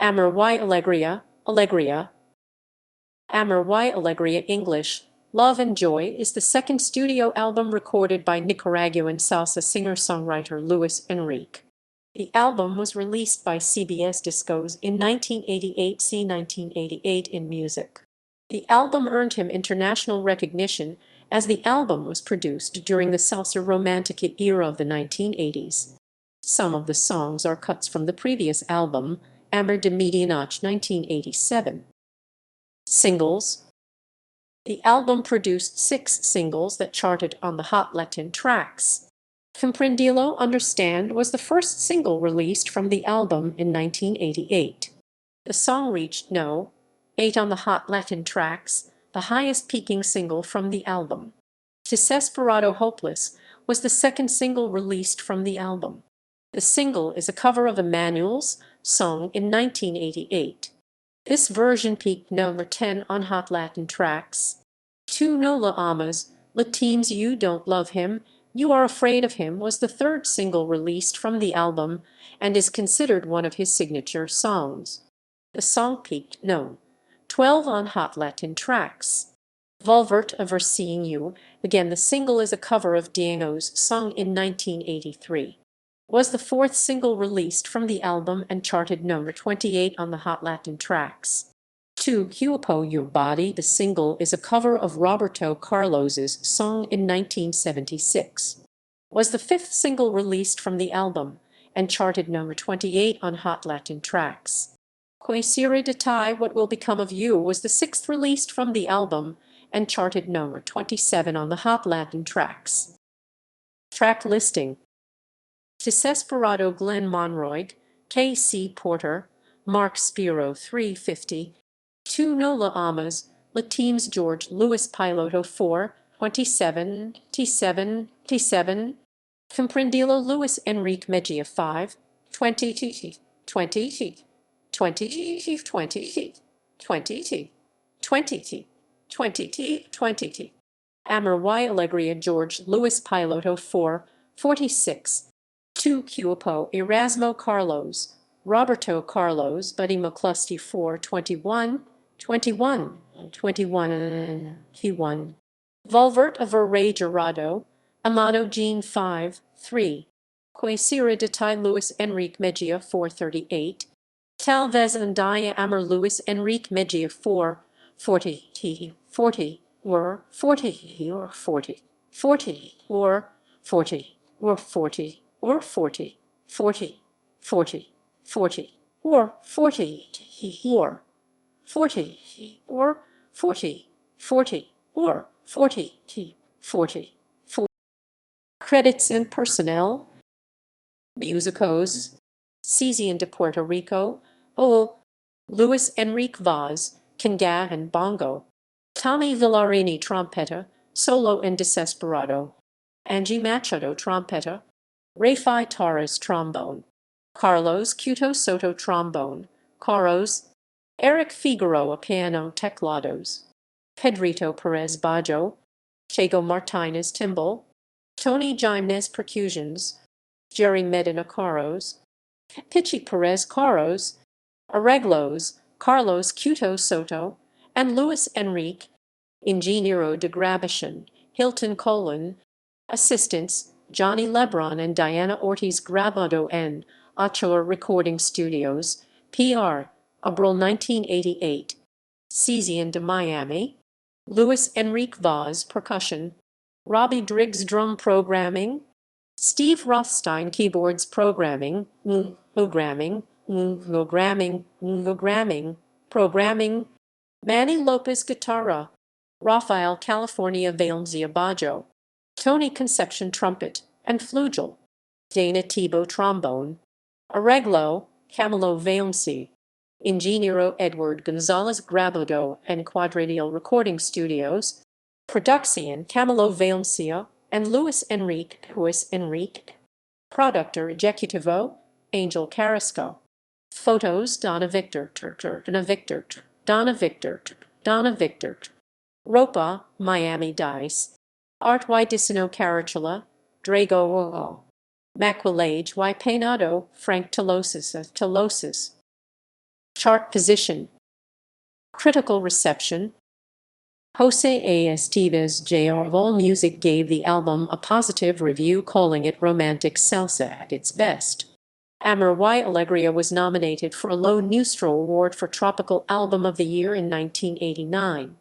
Amor y Alegria, Alegria. Amor y Alegria English, Love and Joy is the second studio album recorded by Nicaraguan salsa singer-songwriter Luis Enrique. The album was released by CBS Discos in 1988. See 1988 in music. The album earned him international recognition as the album was produced during the salsa romantica era of the 1980s. Some of the songs are cuts from the previous album, Amor de Medianoche 1987. Singles. The album produced 6 singles that charted on the Hot Latin tracks. Comprendilo Understand was the first single released from the album in 1988. The song reached No. 8 on the Hot Latin tracks, the highest peaking single from the album. Desesperado Hopeless was the second single released from the album. The single is a cover of Emmanuel's song in 1988. This version peaked number 10 on Hot Latin tracks. Tu no la amas, Latines You Don't Love Him, You Are Afraid of Him was the third single released from the album and is considered one of his signature songs. The song peaked no. 12 on Hot Latin tracks. Volvert Over Seeing You, again the single is a cover of Diego's song in 1983. Was the fourth single released from the album and charted number 28 on the Hot Latin tracks. Tu Cuerpo Your Body, the single is a cover of Roberto Carlos's song in 1976. Was the fifth single released from the album and charted number 28 on Hot Latin tracks. Quasira de Ti, What Will Become of You was the sixth released from the album and charted number 27 on the Hot Latin tracks. Track listing. Desesperado Glenn Monroig, K.C. Porter, Mark Spiro 350, Tu no la amas, Latines George Luis Piloto 4, 27, T7, T7, Comprendilo Luis Enrique Mejia 5, 20, 20, 20, 20, 20, 20, 20, 20, 20, Amor y Alegria George Luis Piloto 4, 46, Tu Cuerpo Erasmo Carlos, Roberto Carlos, Buddy McCluskey 4, 21, 21, 21, Q1. Volvert Over Ray Gerardo, Amado Jean 5, 3. Quasira de Ti Luis Enrique Mejia 438. Tal vez Andaya Amor Luis Enrique Mejia 4, 40, T, 40, or 40, or 40, 40, or 40, or 40, or 40, 40, 40, 40, or 40, or 40, or 40, 40, or 40, 40, 40. Credits and personnel. Musicos. Cesian de Puerto Rico. Luis Enrique Vaz, conga and bongo. Tommy Villarini trompeta, solo and desesperado. Angie Machado trompeta. Rafael Torres trombone. Carlos Cuto Soto trombone. Coros. Eric Figueroa piano teclados. Pedrito Perez bajo. Chego Martinez timbal. Tony Jimenez percussions. Jerry Medina coros. Pichi Perez coros. Arreglos, Carlos Cuto Soto, and Luis Enrique, Ingeniero de Grabación, Hilton Colon, assistants, Johnny Lebron and Diana Ortiz Grabado en Ochoa Recording Studios, PR, April 1988, Cesian de Miami, Luis Enrique Vaz percussion, Robbie Driggs drum programming, Steve Rothstein keyboards programming, programming, Manny Lopez guitarra, Rafael California Valencia bajo, Tony Concepcion trumpet and flugel, Dana Tebow trombone, Arreglo, Camilo Valencia, Ingeniero Edward Gonzalez Grabado and Quadradial Recording Studios, Producción Camilo Valencia and Luis Enrique, Productor Ejecutivo, Angel Carrasco. Photos Donna Victor, Donna Victor, Ropa, Miami Dice, Art y Dicino Carachala, Drago, Maquillage y Peinado, Frank Tolosis. Chart position. Critical reception. Jose Esteves Jr. of AllMusic gave the album a positive review, calling it romantic salsa at its best. Amor y Alegria was nominated for a Lo Nuestro Award for Tropical Album of the Year in 1989.